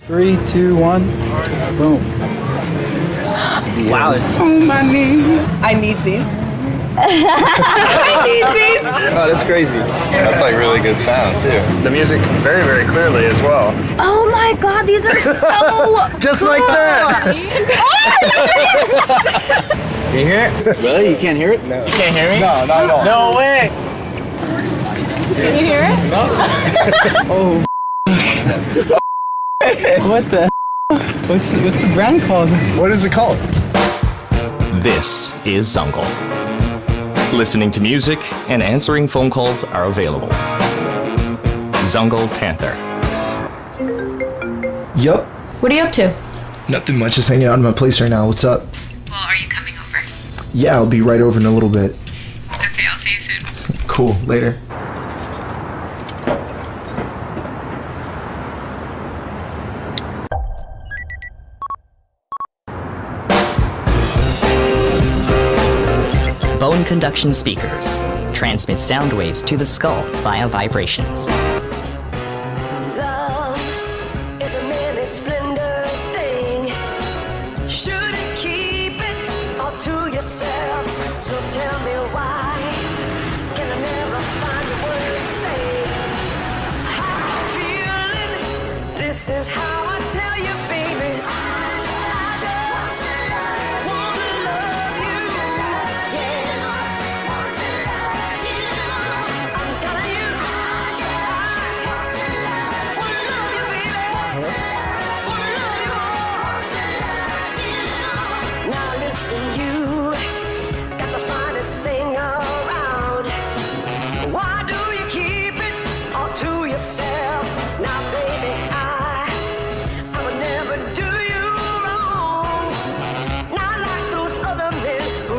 3, 2, 1, boom. Wow. Oh, my knee. I need these. I need these. Oh, that's crazy. That's like really good sound too. The music very, very clearly as well. Oh my god, these are so Just cool. like that. Can you hear it? Really? You can't hear it? No. You can't hear me? No, not at all. No way. Can you hear it? Oh. What the? What's the brand called? What is it called? This is Zungle. Listening to music and answering phone calls are available. Zungle Panther. Yup. What are you up to? Nothing much, just hanging out in my place right now. What's up? Well, are you coming over? Yeah, I'll be right over in a little bit. Okay, I'll see you soon. Cool, later. Bone conduction speakers transmit sound waves to the skull via vibrations. Love is a many splendor thing. Shouldn't keep it all to yourself. So tell me why can I never find the words to say how I'm feeling? This is how I tell you, baby.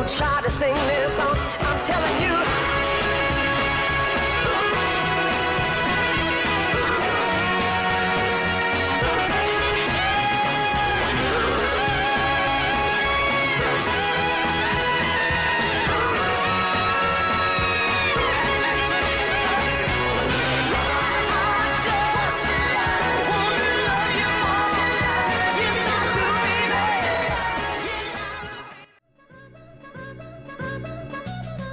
Try to sing this song, I'm telling you.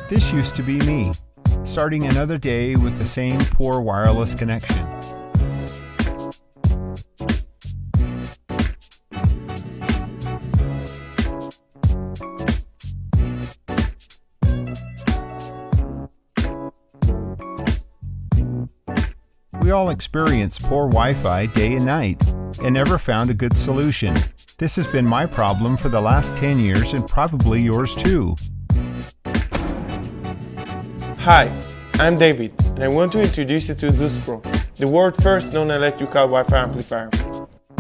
This used to be me, starting another day with the same poor wireless connection. We all experience poor Wi-Fi day and night and never found a good solution. This has been my problem for the last 10 years and probably yours too. Hi, I'm David, and I want to introduce you to Zeus Pro, the world's first non-electrical Wi-Fi amplifier.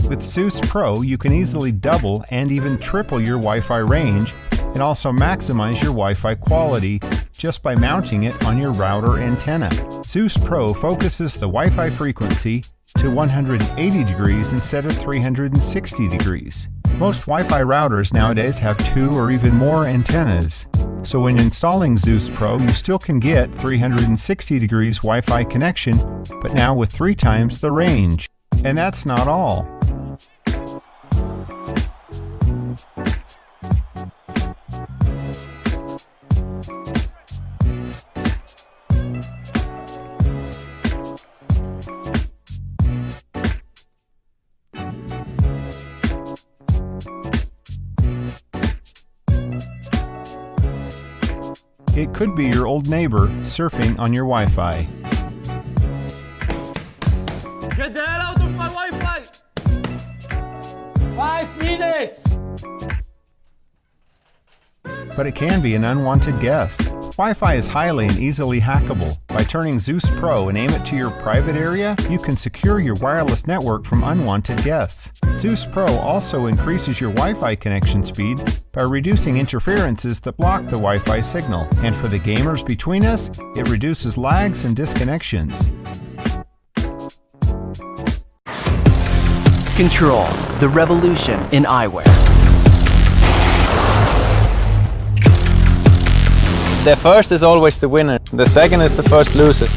With Zeus Pro, you can easily double and even triple your Wi-Fi range and also maximize your Wi-Fi quality just by mounting it on your router antenna. Zeus Pro focuses the Wi-Fi frequency to 180 degrees instead of 360 degrees. Most Wi-Fi routers nowadays have 2 or even more antennas. So when installing Zeus Pro, you still can get 360 degrees Wi-Fi connection, but now with 3 times the range. And that's not all. It could be your old neighbor surfing on your Wi-Fi. Get the hell out of my Wi-Fi! 5 minutes! But it can be an unwanted guest. Wi-Fi is highly and easily hackable. By turning Zeus Pro and aim it to your private area, you can secure your wireless network from unwanted guests. Zeus Pro also increases your Wi-Fi connection speed by reducing interferences that block the Wi-Fi signal. And for the gamers between us, it reduces lags and disconnections. Control, the revolution in eyewear. The first is always the winner. The second is the first loser.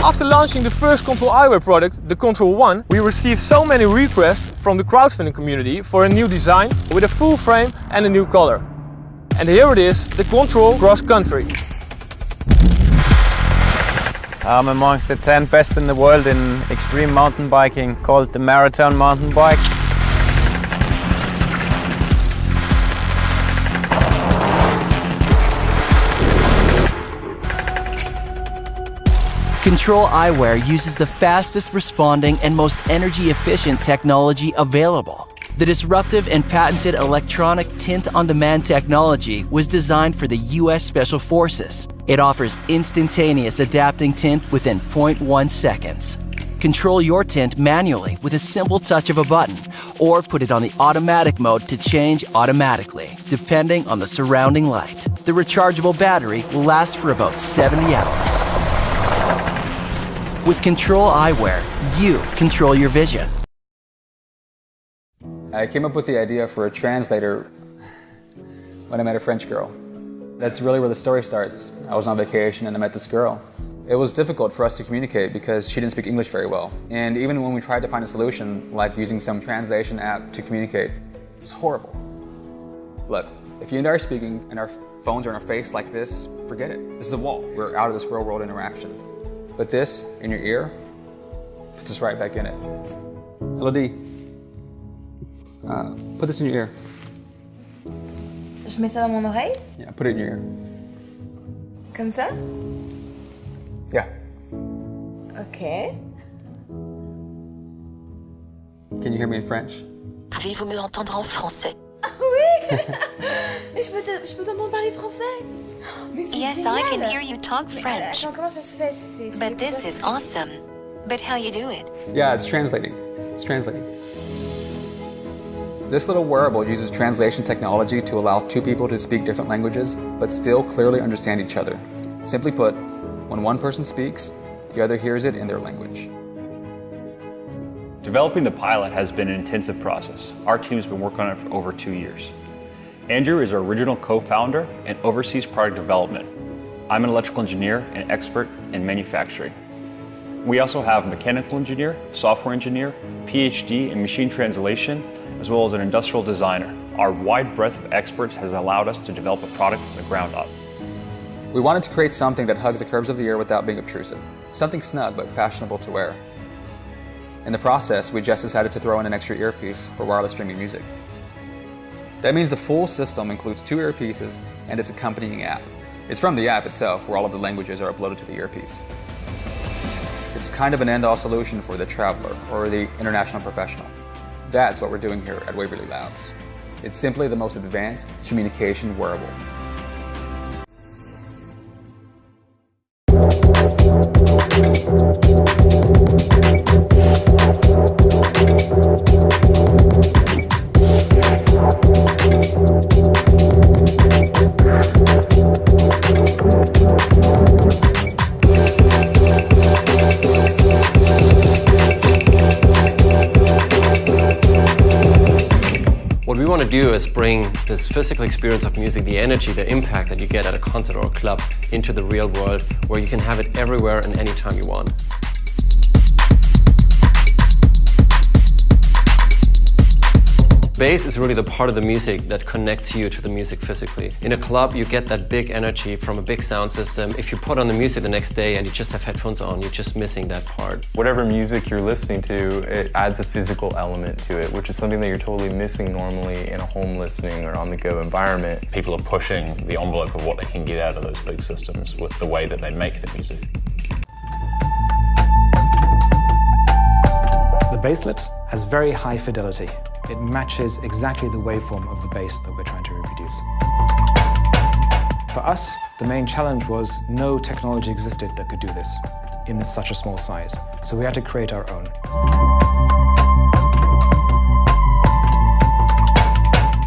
After launching the first Control Eyewear product, the Control One, we received so many requests from the crowdfunding community for a new design with a full frame and a new color. And here it is, the Control Cross Country. I'm amongst the 10 best in the world in extreme mountain biking, called the Marathon mountain bike. Control Eyewear uses the fastest responding and most energy efficient technology available. The disruptive and patented electronic tint-on-demand technology was designed for the US Special Forces. It offers instantaneous adapting tint within 0.1 seconds. Control your tint manually with a simple touch of a button, or put it on the automatic mode to change automatically, depending on the surrounding light. The rechargeable battery will last for about 70 hours. With Control Eyewear, you control your vision. I came up with the idea for a translator when I met a French girl. That's really where the story starts. I was on vacation and I met this girl. It was difficult for us to communicate because she didn't speak English very well. And even when we tried to find a solution, like using some translation app to communicate, it's horrible. Look, if you and I are speaking and our phones are in our face like this, forget it. This is a wall. We're out of this real world interaction. But this, in your ear, puts us right back in it. Elodie, put this in your ear. Je mets ça dans mon oreille? Yeah, put it in your ear. Comme ça? Yeah. Ok. Can you hear me in French? Pouvez-vous me entendre en français? Oui. Mais je peux t'entendre parler français. Mais c'est Yes, génial. I can hear you talk French. Attends, comment ça se fait? C'est But this is awesome. But how you do it? Yeah, it's translating. It's translating. This little wearable uses translation technology to allow two people to speak different languages, but still clearly understand each other. Simply put, when one person speaks, the other hears it in their language. Developing the pilot has been an intensive process. Our team's been working on it for over 2 years. Andrew is our original co-founder and oversees product development. I'm an electrical engineer and expert in manufacturing. We also have a mechanical engineer, software engineer, PhD in machine translation, as well as an industrial designer. Our wide breadth of experts has allowed us to develop a product from the ground up. We wanted to create something that hugs the curves of the ear without being obtrusive. Something snug but fashionable to wear. In the process, we just decided to throw in an extra earpiece for wireless streaming music. That means the full system includes 2 earpieces and its accompanying app. It's from the app itself where all of the languages are uploaded to the earpiece. It's kind of an end-all solution for the traveler or the international professional. That's what we're doing here at Waverly Labs. It's simply the most advanced communication wearable. What we want to do is bring this physical experience of music, the energy, the impact that you get at a concert or a club into the real world where you can have it everywhere and anytime you want. Bass is really the part of the music that connects you to the music physically. In a club, you get that big energy from a big sound system. If you put on the music the next day and you just have headphones on, you're just missing that part. Whatever music you're listening to, it adds a physical element to it, which is something that you're totally missing normally in a home listening or on-the-go environment. People are pushing the envelope of what they can get out of those big systems with the way that they make the music. The basslet has very high fidelity. It matches exactly the waveform of the bass that we're trying to reproduce. For us, the main challenge was no technology existed that could do this in such a small size, so we had to create our own.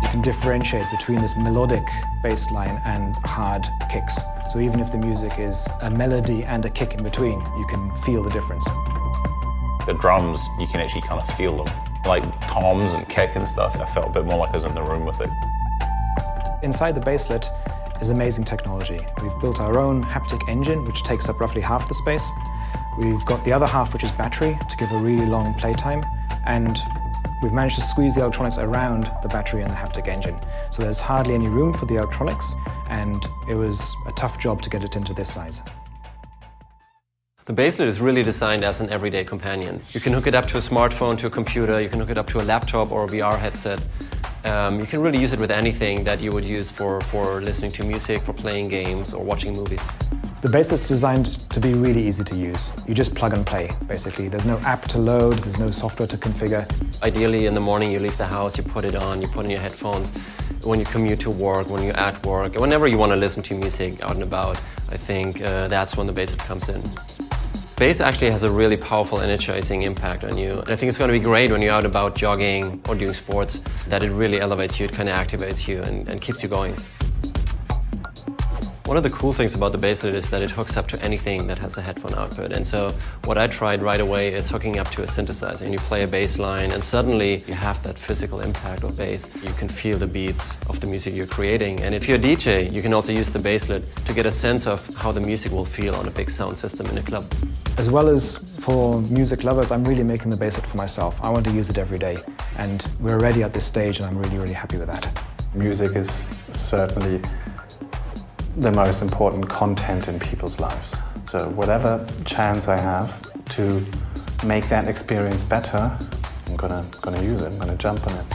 You can differentiate between this melodic bass line and hard kicks. So even if the music is a melody and a kick in between, you can feel the difference. The drums, you can actually kind of feel them. Like toms and kick and stuff, I felt a bit more like I was in the room with it. Inside the basslet, is amazing technology. We've built our own haptic engine, which takes up roughly half the space. We've got the other half, which is battery, to give a really long playtime. And we've managed to squeeze the electronics around the battery and the haptic engine. So there's hardly any room for the electronics, and it was a tough job to get it into this size. The Baselet is really designed as an everyday companion. You can hook it up to a smartphone, to a computer, you can hook it up to a laptop or a VR headset. You can really use it with anything that you would use for listening to music, for playing games or watching movies. The Baselet's designed to be really easy to use. You just plug and play, basically. There's no app to load, there's no software to configure. Ideally, in the morning you leave the house, you put it on, you put in your headphones. When you commute to work, when you're at work, whenever you want to listen to music out and about, I think that's when the Baselet comes in. Bass actually has a really powerful energizing impact on you. And I think it's going to be great when you're out about jogging or doing sports, that it really elevates you, it kind of activates you and keeps you going. One of the cool things about the Baselet is that it hooks up to anything that has a headphone output. And so what I tried right away is hooking up to a synthesizer, and you play a bass line and suddenly you have that physical impact of bass. You can feel the beats of the music you're creating. And if you're a DJ, you can also use the Baselet to get a sense of how the music will feel on a big sound system in a club. As well as for music lovers, I'm really making the Baselet for myself. I want to use it every day. And we're already at this stage and I'm really, really happy with that. Music is certainly the most important content in people's lives. So whatever chance I have to make that experience better, I'm gonna use it, I'm gonna jump on it.